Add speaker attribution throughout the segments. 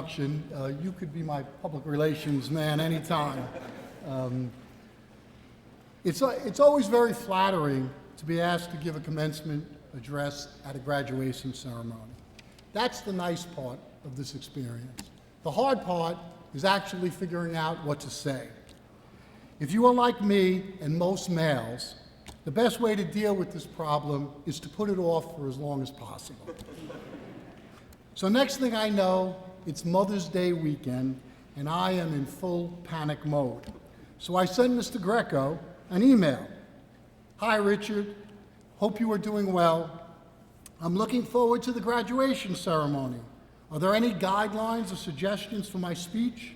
Speaker 1: introduction. You could be my public relations man anytime. It's always very flattering to be asked to give a commencement address at a graduation ceremony. That's the nice part of this experience. The hard part is actually figuring out what to say. If you are like me and most males, the best way to deal with this problem is to put it off for as long as possible. So next thing I know, it's Mother's Day weekend, and I am in full panic mode. So I sent Mr. Greco an email. Hi, Richard. Hope you are doing well. I'm looking forward to the graduation ceremony. Are there any guidelines or suggestions for my speech?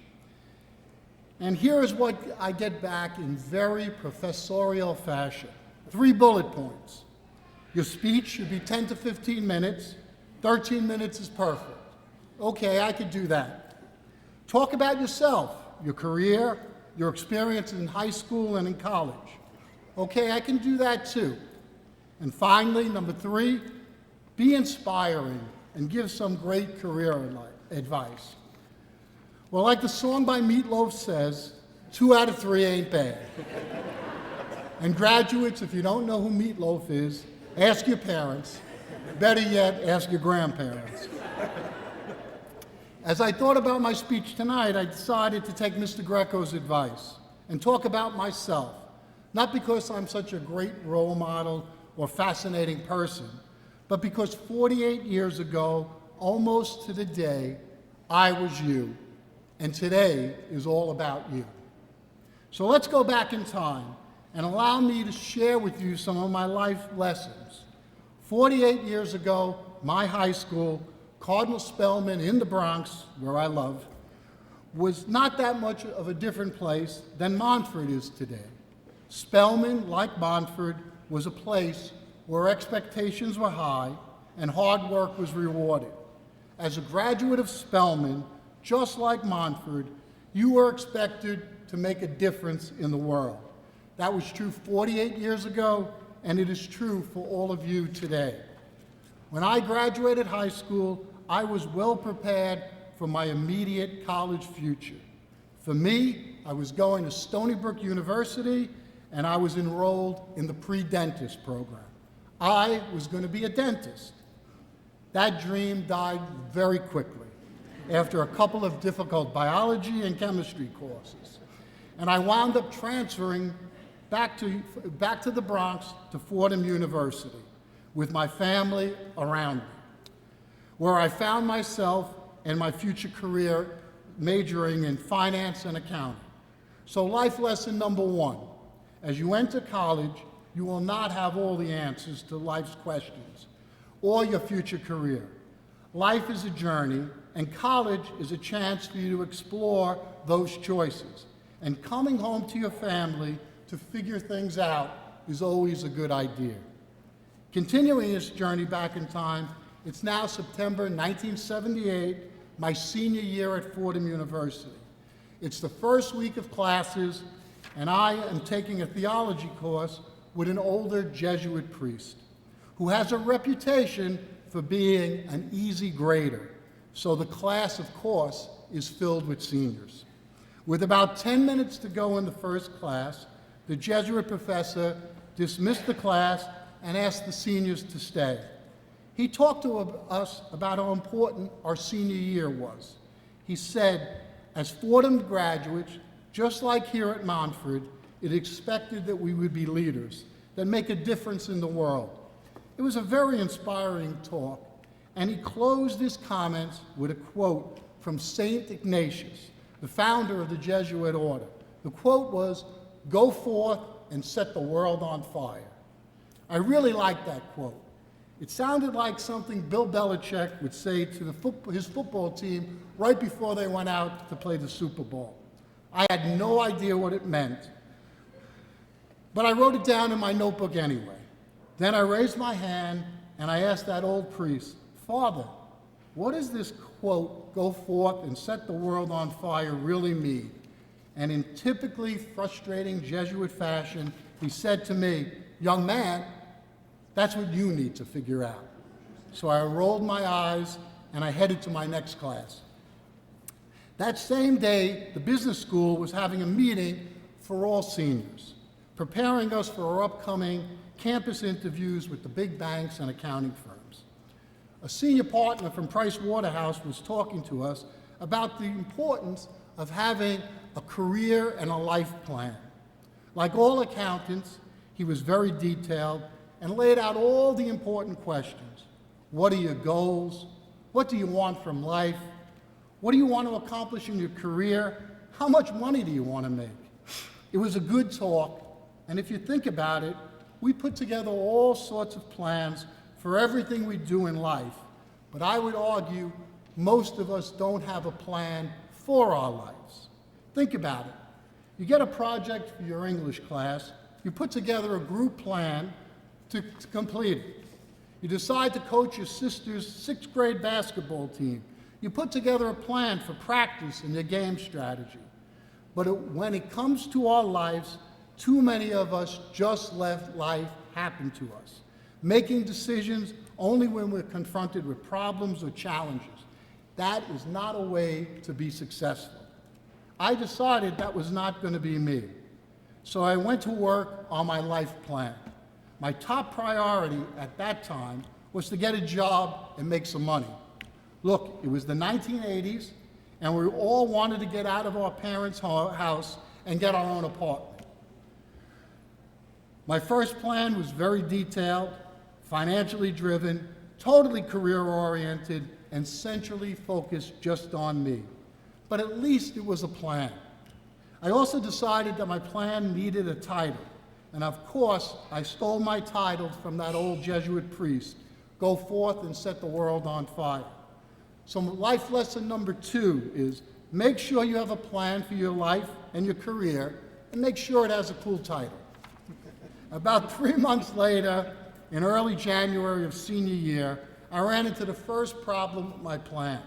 Speaker 1: And here is what I get back in very professorial fashion. 3 bullet points. Your speech should be 10 to 15 minutes. 13 minutes is perfect. Okay, I could do that. Talk about yourself, your career, your experience in high school and in college. Okay, I can do that too. And finally, number 3, be inspiring and give some great career advice. Well, like the song by Meatloaf says, 2 out of 3 ain't bad. And graduates, if you don't know who Meatloaf is, ask your parents. Better yet, ask your grandparents. As I thought about my speech tonight, I decided to take Mr. Greco's advice and talk about myself, not because I'm such a great role model or fascinating person, but because 48 years ago, almost to the day, I was you, and today is all about you. So let's go back in time and allow me to share with you some of my life lessons. 48 years ago, my high school, Cardinal Spellman in the Bronx, where I love, was not that much of a different place than Montfort is today. Spellman, like Montfort, was a place where expectations were high and hard work was rewarded. As a graduate of Spellman, just like Montfort, you were expected to make a difference in the world. That was true 48 years ago, and it is true for all of you today. When I graduated high school, I was well prepared for my immediate college future. For me, I was going to Stony Brook University, and I was enrolled in the pre-dentist program. I was going to be a dentist. That dream died very quickly after a couple of difficult biology and chemistry courses. And I wound up transferring back to the Bronx to Fordham University with my family around me, where I found myself and my future career majoring in finance and accounting. So life lesson number 1, as you enter college, you will not have all the answers to life's questions or your future career. Life is a journey, and college is a chance for you to explore those choices. And coming home to your family to figure things out is always a good idea. Continuing this journey back in time, it's now September 1978, my senior year at Fordham University. It's the first week of classes, and I am taking a theology course with an older Jesuit priest who has a reputation for being an easy grader. So the class, of course, is filled with seniors. With about 10 minutes to go in the first class, the Jesuit professor dismissed the class and asked the seniors to stay. He talked to us about how important our senior year was. He said, as Fordham graduates, just like here at Montfort, it expected that we would be leaders that make a difference in the world. It was a very inspiring talk, and he closed his comments with a quote from St. Ignatius, the founder of the Jesuit order. The quote was, "Go forth and set the world on fire." I really liked that quote. It sounded like something Bill Belichick would say to his football team right before they went out to play the Super Bowl. I had no idea what it meant, but I wrote it down in my notebook anyway. Then I raised my hand and I asked that old priest, "Father, what does this quote, 'Go forth and set the world on fire,' really mean?" And in typically frustrating Jesuit fashion, he said to me, "Young man, that's what you need to figure out." So I rolled my eyes and I headed to my next class. That same day, the business school was having a meeting for all seniors, preparing us for our upcoming campus interviews with the big banks and accounting firms. A senior partner from Price Waterhouse was talking to us about the importance of having a career and a life plan. Like all accountants, he was very detailed and laid out all the important questions. What are your goals? What do you want from life? What do you want to accomplish in your career? How much money do you want to make? It was a good talk, and if you think about it, we put together all sorts of plans for everything we do in life, but I would argue most of us don't have a plan for our lives. Think about it. You get a project for your English class, you put together a group plan to complete it. You decide to coach your sister's 6th grade basketball team. You put together a plan for practice and your game strategy. But when it comes to our lives, too many of us just let life happen to us, making decisions only when we're confronted with problems or challenges. That is not a way to be successful. I decided that was not going to be me. So I went to work on my life plan. My top priority at that time was to get a job and make some money. Look, it was the 1980s, and we all wanted to get out of our parents' house and get our own apartment. My first plan was very detailed, financially driven, totally career-oriented, and centrally focused just on me. But at least it was a plan. I also decided that my plan needed a title. And of course, I stole my title from that old Jesuit priest, go forth and set the world on fire. So life lesson number 2 is make sure you have a plan for your life and your career, and make sure it has a cool title. About 3 months later, in early January of senior year, I ran into the first problem with my plan.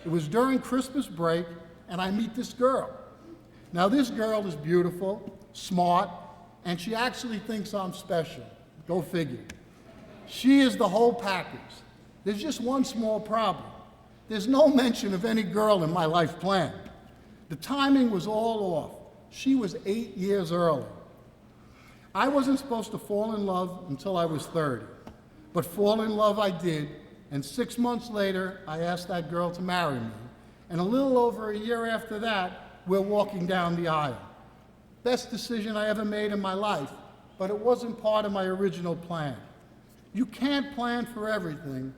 Speaker 1: It was during Christmas break, and I meet this girl. Now this girl is beautiful, smart, and she actually thinks I'm special. Go figure. She is the whole package. There's just one small problem. There's no mention of any girl in my life plan. The timing was all off. She was 8 years early. I wasn't supposed to fall in love until I was 30, but fall in love I did, and 6 months later, I asked that girl to marry me. And a little over a year after that, we're walking down the aisle. Best decision I ever made in my life, but it wasn't part of my original plan. You can't plan for everything,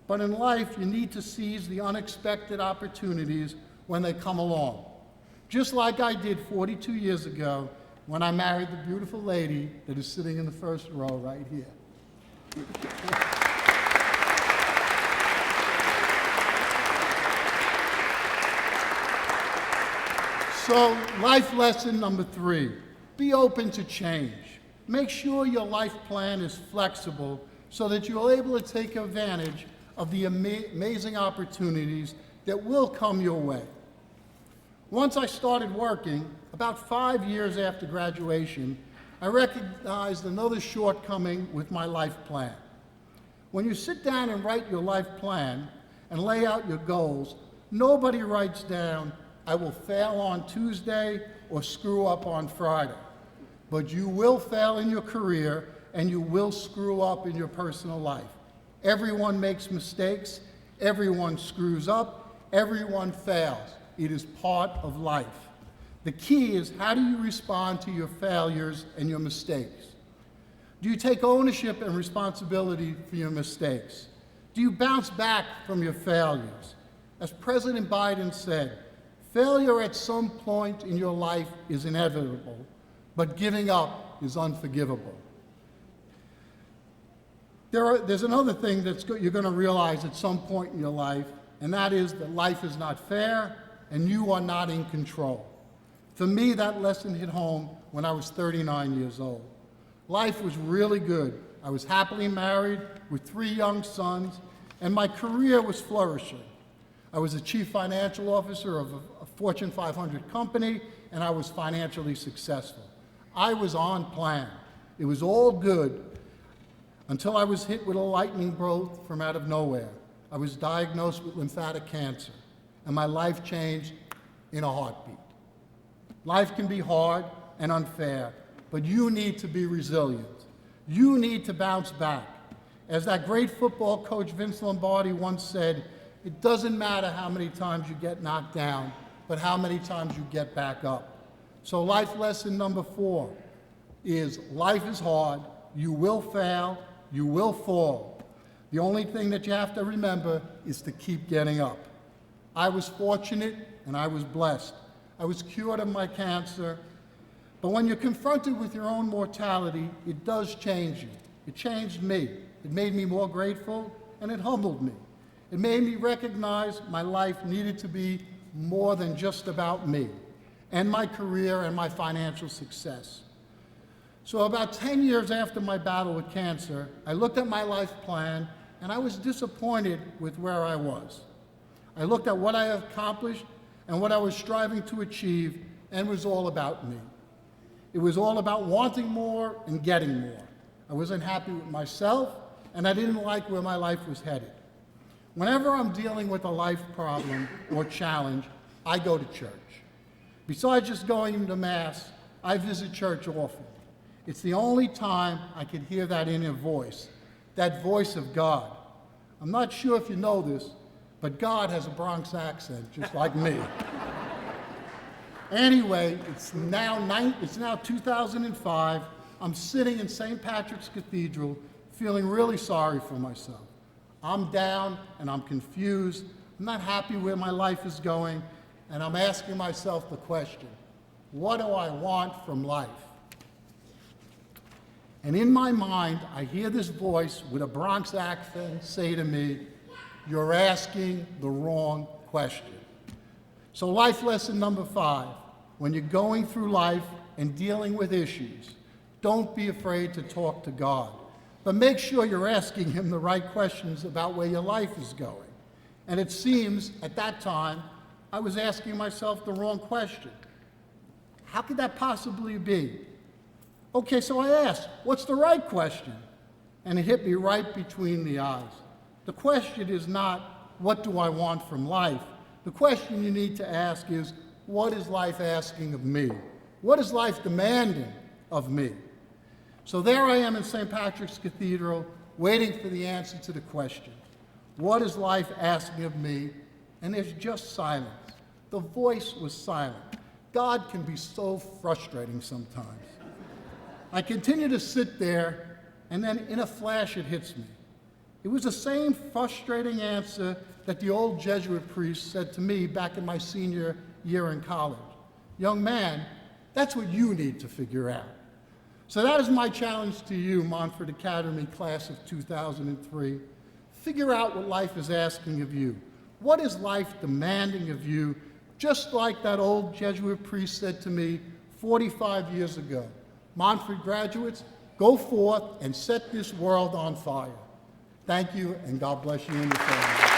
Speaker 1: but in life you need to seize the unexpected opportunities when they come along. Just like I did 42 years ago when I married the beautiful lady that is sitting in the first row right here. So, life lesson number 3, be open to change. Make sure your life plan is flexible so that you're able to take advantage of the amazing opportunities that will come your way. Once I started working, about 5 years after graduation, I recognized another shortcoming with my life plan. When you sit down and write your life plan and lay out your goals, nobody writes down, I will fail on Tuesday or screw up on Friday. But you will fail in your career and you will screw up in your personal life. Everyone makes mistakes, everyone screws up, everyone fails. It is part of life. The key is, how do you respond to your failures and your mistakes? Do you take ownership and responsibility for your mistakes? Do you bounce back from your failures? As President Biden said, failure at some point in your life is inevitable, but giving up is unforgivable. There's another thing you're going to realize at some point in your life, and that is that life is not fair and you are not in control. For me, that lesson hit home when I was 39 years old. Life was really good. I was happily married with 3 young sons, and my career was flourishing. I was the chief financial officer of a Fortune 500 company, and I was financially successful. I was on plan. It was all good until I was hit with a lightning bolt from out of nowhere. I was diagnosed with lymphatic cancer, and my life changed in a heartbeat. Life can be hard and unfair, but you need to be resilient. You need to bounce back. As that great football coach Vince Lombardi once said, it doesn't matter how many times you get knocked down, but how many times you get back up. So life lesson number 4 is life is hard, you will fail, you will fall. The only thing that you have to remember is to keep getting up. I was fortunate and I was blessed. I was cured of my cancer, but when you're confronted with your own mortality, it does change you. It changed me. It made me more grateful and it humbled me. It made me recognize my life needed to be more than just about me and my career and my financial success. So about 10 years after my battle with cancer, I looked at my life plan and I was disappointed with where I was. I looked at what I had accomplished and what I was striving to achieve, and it was all about me. It was all about wanting more and getting more. I wasn't happy with myself, and I didn't like where my life was headed. Whenever I'm dealing with a life problem or challenge, I go to church. Besides just going to Mass, I visit church often. It's the only time I can hear that inner voice, that voice of God. I'm not sure if you know this, but God has a Bronx accent, just like me. Anyway, it's now 2005. I'm sitting in St. Patrick's Cathedral, feeling really sorry for myself. I'm down and I'm confused. I'm not happy where my life is going, and I'm asking myself the question, what do I want from life? And in my mind, I hear this voice with a Bronx accent say to me, you're asking the wrong question. So life lesson number 5, when you're going through life and dealing with issues, don't be afraid to talk to God, but make sure you're asking him the right questions about where your life is going. And it seems at that time, I was asking myself the wrong question. How could that possibly be? Okay, so I asked, what's the right question? And it hit me right between the eyes. The question is not, what do I want from life? The question you need to ask is, what is life asking of me? What is life demanding of me? So there I am in St. Patrick's Cathedral, waiting for the answer to the question. What is life asking of me? And there's just silence. The voice was silent. God can be so frustrating sometimes. I continue to sit there, and then in a flash it hits me. It was the same frustrating answer that the old Jesuit priest said to me back in my senior year in college. Young man, that's what you need to figure out. So that is my challenge to you, Montfort Academy class of 2003. Figure out what life is asking of you. What is life demanding of you? Just like that old Jesuit priest said to me 45 years ago. Montfort graduates, go forth and set this world on fire. Thank you, and God bless you and your family.